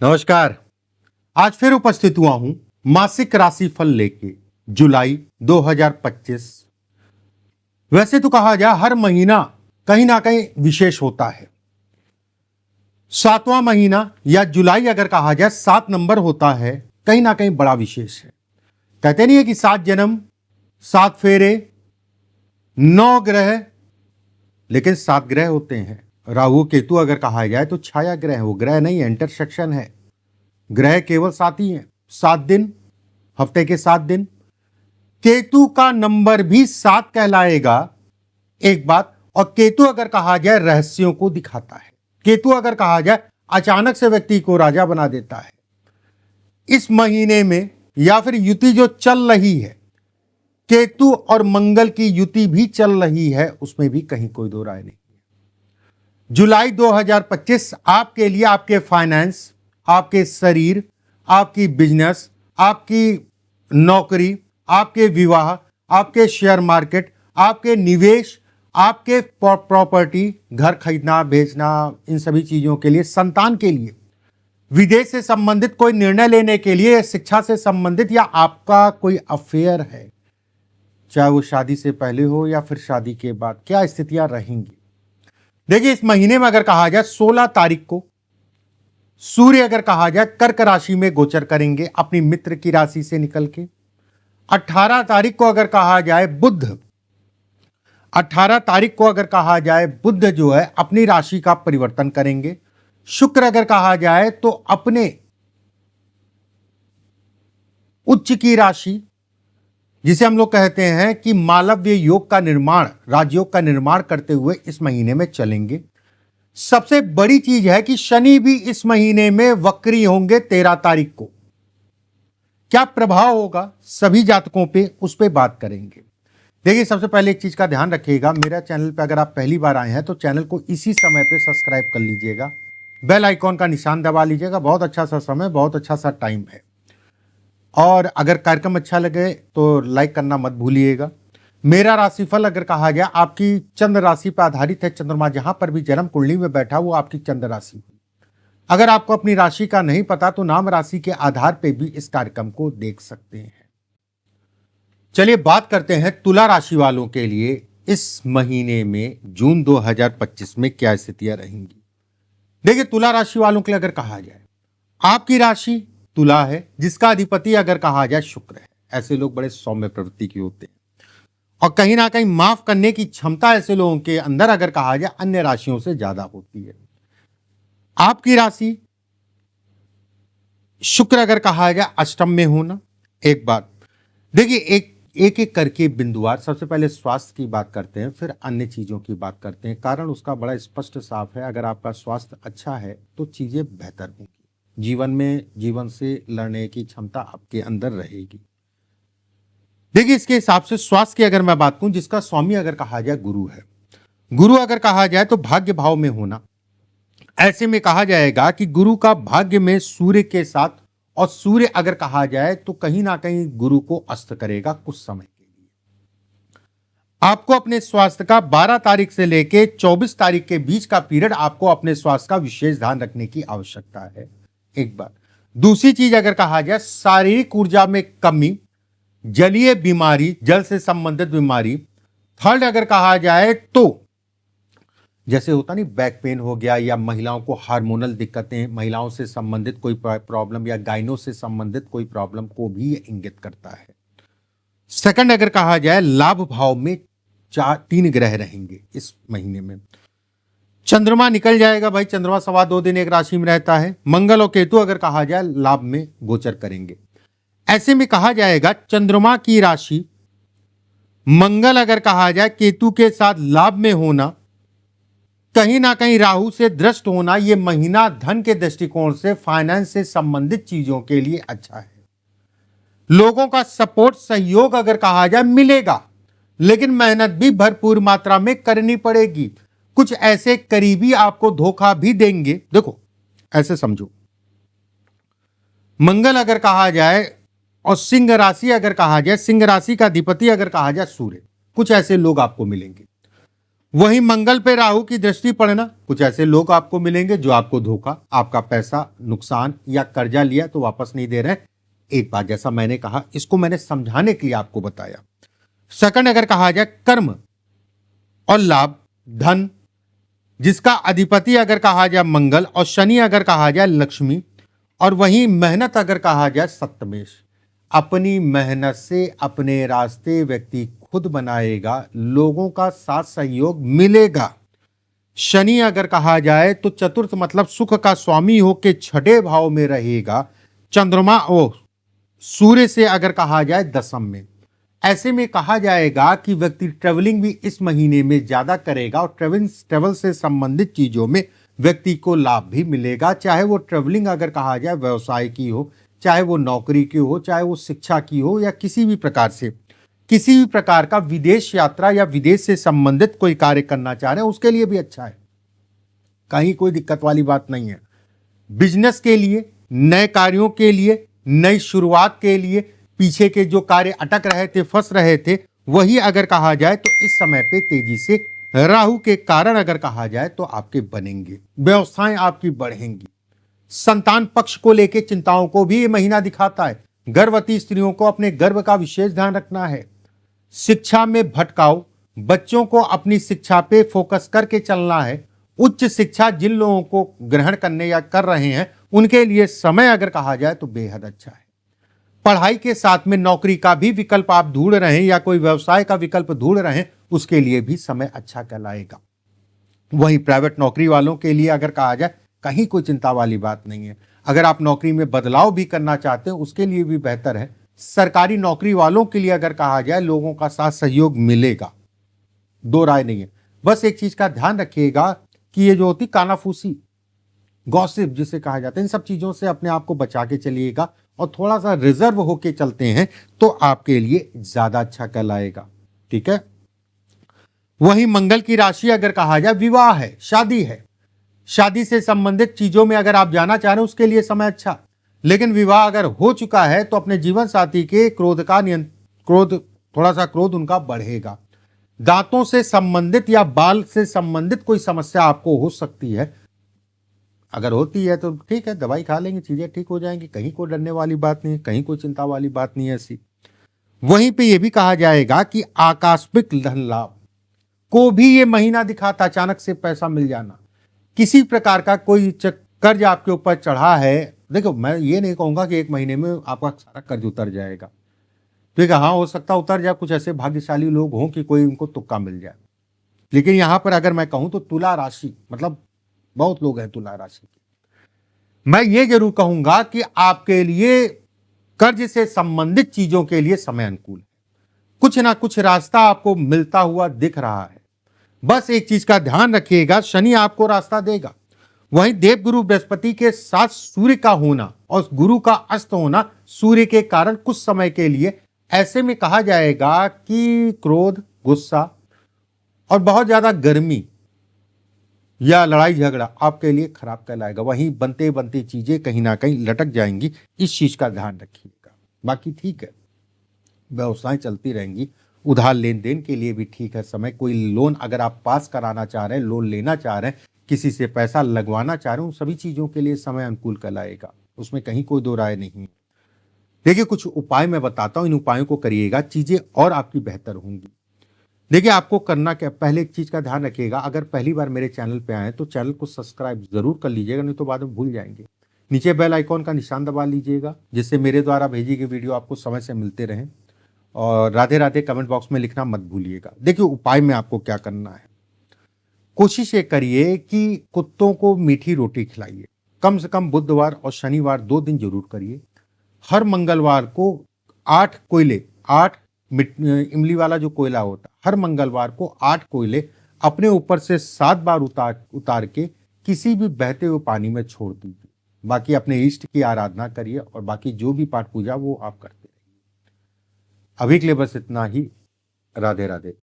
नमस्कार। आज फिर उपस्थित हुआ हूं मासिक राशिफल लेके जुलाई 2025। वैसे तो कहा जाए हर महीना कहीं ना कहीं विशेष होता है। 7वां महीना या जुलाई अगर कहा जाए 7 नंबर होता है, कहीं ना कहीं बड़ा विशेष है। कहते नहीं है कि 7 जन्म 7 फेरे 9 ग्रह, लेकिन 7 ग्रह होते हैं। राहु केतु अगर कहा जाए तो छाया ग्रह है, वो ग्रह नहीं है, इंटरसेक्शन है। ग्रह केवल 7 ही हैं, 7 दिन, हफ्ते के 7 दिन। केतु का नंबर भी 7 कहलाएगा, एक बात। और केतु अगर कहा जाए रहस्यों को दिखाता है। केतु अगर कहा जाए अचानक से व्यक्ति को राजा बना देता है। इस महीने में या फिर युति जो चल रही है, केतु और मंगल की युति भी चल रही है, उसमें भी कहीं कोई दो राय नहीं है। जुलाई 2025 आपके लिए आपके फाइनेंस, आपके शरीर, आपकी बिजनेस, आपकी नौकरी, आपके विवाह, आपके शेयर मार्केट, आपके निवेश, आपके प्रॉपर्टी, घर खरीदना बेचना, इन सभी चीजों के लिए, संतान के लिए, विदेश से संबंधित कोई निर्णय लेने के लिए, शिक्षा से संबंधित, या आपका कोई अफेयर है, चाहे वो शादी से पहले हो या फिर शादी के बाद, क्या स्थितियां रहेंगी। देखिए, इस महीने में अगर कहा जाए 16 तारीख को सूर्य अगर कहा जाए कर्क राशि में गोचर करेंगे अपनी मित्र की राशि से निकल के। 18 तारीख को अगर कहा जाए बुध, 18 तारीख को अगर कहा जाए बुध जो है अपनी राशि का परिवर्तन करेंगे। शुक्र अगर कहा जाए तो अपने उच्च की राशि, जिसे हम लोग कहते हैं कि मालव्य योग का निर्माण, राजयोग का निर्माण करते हुए इस महीने में चलेंगे। सबसे बड़ी चीज है कि शनि भी इस महीने में वक्री होंगे 13 तारीख को। क्या प्रभाव होगा सभी जातकों पे, उस पे बात करेंगे। देखिए, सबसे पहले एक चीज का ध्यान रखिएगा, मेरा चैनल पे अगर आप पहली बार आए हैं तो चैनल को इसी समय पे सब्सक्राइब कर लीजिएगा, बेल आइकॉन का निशान दबा लीजिएगा। बहुत अच्छा सा समय, बहुत अच्छा सा टाइम है। और अगर कार्यक्रम अच्छा लगे तो लाइक करना मत भूलिएगा। मेरा राशिफल अगर कहा जाए आपकी चंद्र राशि पर आधारित है। चंद्रमा जहां पर भी जन्म कुंडली में बैठा वो आपकी चंद्र राशि हुई। अगर आपको अपनी राशि का नहीं पता तो नाम राशि के आधार पर भी इस कार्यक्रम को देख सकते हैं। चलिए बात करते हैं तुला राशि वालों के लिए इस महीने में जून 2025 में क्या स्थितियां रहेंगी। देखिए, तुला राशि वालों के लिए अगर कहा जाए, आपकी राशि तुला है, जिसका अधिपति अगर कहा जाए शुक्र है। ऐसे लोग बड़े सौम्य प्रवृत्ति के होते हैं और कहीं ना कहीं माफ करने की क्षमता ऐसे लोगों के अंदर अगर कहा जाए अन्य राशियों से ज्यादा होती है। आपकी राशि शुक्र अगर कहा जाए अष्टम में होना, एक बात। देखिए, एक एक करके बिंदुवार, सबसे पहले स्वास्थ्य की बात करते हैं, फिर अन्य चीजों की बात करते हैं। कारण उसका बड़ा स्पष्ट साफ है। अगर आपका स्वास्थ्य अच्छा है तो चीजें बेहतर होंगी, जीवन में जीवन से लड़ने की क्षमता आपके अंदर रहेगी। देखिए, इसके हिसाब से स्वास्थ्य की अगर मैं बात करूं, जिसका स्वामी अगर कहा जाए गुरु है, गुरु अगर कहा जाए तो भाग्य भाव में होना। ऐसे में कहा जाएगा कि गुरु का भाग्य में सूर्य के साथ, और सूर्य अगर कहा जाए तो कहीं ना कहीं गुरु को अस्त करेगा कुछ समय के लिए। आपको अपने स्वास्थ्य का 12 तारीख से लेके 24 तारीख के बीच का पीरियड आपको अपने स्वास्थ्य का विशेष ध्यान रखने की आवश्यकता है, एक बात। दूसरी चीज अगर कहा जाए शारीरिक ऊर्जा में कमी, जलीय बीमारी, जल से संबंधित बीमारी। थर्ड अगर कहा जाए तो जैसे होता नहीं, बैक पेन हो गया, या महिलाओं को हार्मोनल दिक्कतें, महिलाओं से संबंधित कोई प्रॉब्लम, या गाइनो से संबंधित कोई प्रॉब्लम को भी ये इंगित करता है। सेकंड अगर कहा जाए लाभ भाव में 3 ग्रह रहेंगे इस महीने में। चंद्रमा निकल जाएगा भाई, चंद्रमा 2.25 दिन एक राशि में रहता है। मंगल और केतु अगर कहा जाए लाभ में गोचर करेंगे। ऐसे में कहा जाएगा चंद्रमा की राशि मंगल अगर कहा जाए केतु के साथ लाभ में होना, कहीं ना कहीं राहु से दृष्ट होना, यह महीना धन के दृष्टिकोण से, फाइनेंस से संबंधित चीजों के लिए अच्छा है। लोगों का सपोर्ट, सहयोग अगर कहा जाए मिलेगा, लेकिन मेहनत भी भरपूर मात्रा में करनी पड़ेगी। कुछ ऐसे करीबी आपको धोखा भी देंगे। देखो, ऐसे समझो, मंगल अगर कहा जाए और सिंह राशि अगर कहा जाए, सिंह राशि का अधिपति अगर कहा जाए सूर्य, कुछ ऐसे लोग आपको मिलेंगे। वहीं मंगल पे राहु की दृष्टि पड़ना, कुछ ऐसे लोग आपको मिलेंगे जो आपको धोखा, आपका पैसा नुकसान या कर्जा लिया तो वापस नहीं दे रहे। एक बात जैसा मैंने कहा, इसको मैंने समझाने के लिए आपको बताया। सेकंड, अगर कहा जाए कर्म और लाभ, धन जिसका अधिपति अगर कहा जाए मंगल और शनि अगर कहा जाए लक्ष्मी, और वहीं मेहनत अगर कहा जाए सप्तमेश। अपनी मेहनत से अपने रास्ते व्यक्ति खुद बनाएगा, लोगों का साथ सहयोग मिलेगा। शनि अगर कहा जाए तो चतुर्थ मतलब सुख का स्वामी होके छठे भाव में रहेगा। चंद्रमा सूर्य से अगर कहा जाए दसम में। ऐसे में कहा जाएगा कि व्यक्ति ट्रेवलिंग भी इस महीने में ज्यादा करेगा और ट्रेवल से संबंधित चीजों में व्यक्ति को लाभ भी मिलेगा, चाहे वो ट्रेवलिंग अगर कहा जाए व्यवसाय की हो, चाहे वो नौकरी की हो, चाहे वो शिक्षा की हो, या किसी भी प्रकार से किसी भी प्रकार का विदेश यात्रा या विदेश से संबंधित कोई कार्य करना चाह रहे हैं उसके लिए भी अच्छा है, कहीं कोई दिक्कत वाली बात नहीं है। बिजनेस के लिए, नए कार्यों के लिए, नई शुरुआत के लिए, पीछे के जो कार्य अटक रहे थे, फंस रहे थे, वही अगर कहा जाए तो इस समय पे तेजी से राहु के कारण अगर कहा जाए तो आपके बनेंगे, व्यवस्थाएं आपकी बढ़ेंगी। संतान पक्ष को लेकर चिंताओं को भी ये महीना दिखाता है। गर्भवती स्त्रियों को अपने गर्भ का विशेष ध्यान रखना है। शिक्षा में भटकाव, बच्चों को अपनी शिक्षा पे फोकस करके चलना है। उच्च शिक्षा जिन लोगों को ग्रहण करने या कर रहे हैं उनके लिए समय अगर कहा जाए तो बेहद अच्छा है। पढ़ाई के साथ में नौकरी का भी विकल्प आप ढूंढ रहे हैं या कोई व्यवसाय का विकल्प ढूंढ रहे हैं, उसके लिए भी समय अच्छा कहलाएगा। वहीं प्राइवेट नौकरी वालों के लिए अगर कहा जाए कहीं कोई चिंता वाली बात नहीं है। अगर आप नौकरी में बदलाव भी करना चाहते हैं उसके लिए भी बेहतर है। सरकारी नौकरी वालों के लिए अगर कहा जाए लोगों का साथ सहयोग मिलेगा, दो राय नहीं है। बस एक चीज का ध्यान रखिएगा कि ये जो होती कानाफूसी, गॉसिप जिसे कहा जाता है, इन सब चीजों से अपने आप को बचा के चलिएगा और थोड़ा सा रिजर्व होके चलते हैं तो आपके लिए ज्यादा अच्छा कहलाएगा। ठीक है। वहीं मंगल की राशि अगर कहा जाए विवाह है, शादी है, शादी से संबंधित चीजों में अगर आप जाना चाह रहे हैं उसके लिए समय अच्छा। लेकिन विवाह अगर हो चुका है तो अपने जीवन साथी के थोड़ा सा क्रोध उनका बढ़ेगा। दांतों से संबंधित या बाल से संबंधित कोई समस्या आपको हो सकती है, अगर होती है तो ठीक है, दवाई खा लेंगे, चीजें ठीक हो जाएंगी, कहीं कोई डरने वाली बात नहीं है, कहीं कोई चिंता वाली बात नहीं है ऐसी। वहीं पे ये भी कहा जाएगा कि आकस्मिक धन लाभ को भी ये महीना दिखाता, अचानक से पैसा मिल जाना। किसी प्रकार का कोई कर्ज आपके ऊपर चढ़ा है, देखो मैं ये नहीं कहूंगा कि एक महीने में आपका सारा कर्ज उतर जाएगा, ठीक है, हाँ हो सकता उतर जाए, कुछ ऐसे भाग्यशाली लोग हों कि कोई उनको तुक्का मिल जाए। लेकिन यहां पर अगर मैं कहूं तो तुला राशि, मतलब बहुत लोग हैं तुला राशि के, मैं ये जरूर कहूंगा कि आपके लिए कर्ज से संबंधित चीजों के लिए समय अनुकूल है। कुछ ना कुछ रास्ता आपको मिलता हुआ दिख रहा है। बस एक चीज का ध्यान रखिएगा, शनि आपको रास्ता देगा। वहीं देवगुरु बृहस्पति के साथ सूर्य का होना और गुरु का अस्त होना सूर्य के कारण कुछ समय के लिए, ऐसे में कहा जाएगा कि क्रोध, गुस्सा और बहुत ज्यादा गर्मी या लड़ाई झगड़ा आपके लिए खराब कहलाएगा। वहीं बनते बनती चीजें कहीं ना कहीं लटक जाएंगी, इस चीज का ध्यान रखिएगा। बाकी ठीक है, व्यवसाय चलती रहेंगी, उधार लेन देन के लिए भी ठीक है समय। कोई लोन अगर आप पास कराना चाह रहे हैं, लोन लेना चाह रहे हैं, किसी से पैसा लगवाना चाह रहे हैं, उन सभी चीजों के लिए समय अनुकूल कहलाएगा, उसमें कहीं कोई दो राय नहीं। देखिए कुछ उपाय मैं बताता हूं, इन उपायों को करिएगा, चीजें और आपकी बेहतर होंगी। देखिए आपको करना क्या, पहले एक चीज का ध्यान रखिएगा, अगर पहली बार मेरे चैनल पे आए तो चैनल को सब्सक्राइब जरूर कर लीजिएगा, नहीं तो बाद में भूल जाएंगे। नीचे बेल आइकॉन का निशान दबा लीजिएगा जिससे मेरे द्वारा भेजी गई वीडियो आपको समय से मिलते रहें। और राधे राधे कमेंट बॉक्स में लिखना मत भूलिएगा। देखिए उपाय में आपको क्या करना है, कोशिश ये करिए कि कुत्तों को मीठी रोटी खिलाइए, कम से कम बुधवार और शनिवार 2 दिन जरूर करिए। हर मंगलवार को 8 कोयले, 8 इमली वाला जो कोयला होता है, हर मंगलवार को 8 कोयले अपने ऊपर से 7 बार उतार के किसी भी बहते हुए पानी में छोड़ दीजिए। बाकी अपने इष्ट की आराधना करिए और बाकी जो भी पाठ पूजा वो आप करते रहिए। अभी के लिए बस इतना ही। राधे राधे।